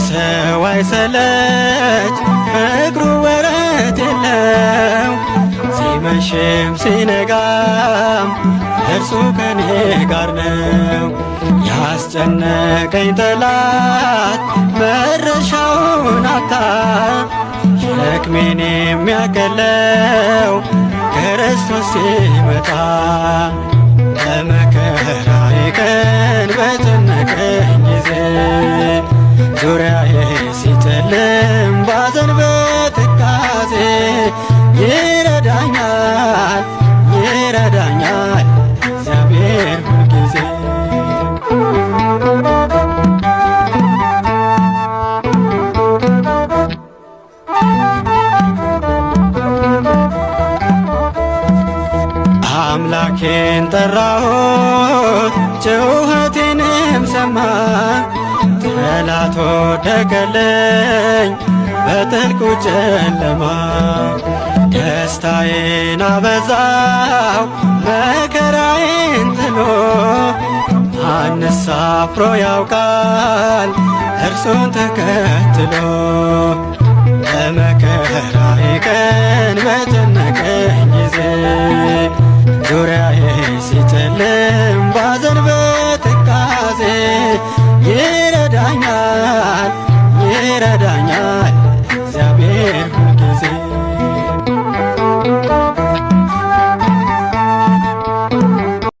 ለሰው አይሰለች ፍቅሩ ወረት የለው። ሲመሽም ሲነጋም እርሱ ከኔ ጋር ነው። ያስጨነቀኝ ጠላት መድረሻውን አጣ። ሸክሜን የሚያቀለው ክርስቶስ ሲመጣ። በመከራዬ ቀን በጨነቀኝ ጊዜ ዙሪያዬ ሲጨልም ባዘን በትካዜ ይረዳኛል ይረዳኛል እግዚአብሔር ሁልጊዜ። አምላኬን ጠራሁት ጩኸቴንም ሰማ። ጠላት ወደቀልኝ በጥልቁ ጨለማ። ደስታዬን አበዛው መከራዬን ጥሎ። ማንስ አፍሮ ያውቃል እርሱን ተከትሎ። በመከራዬ ቀን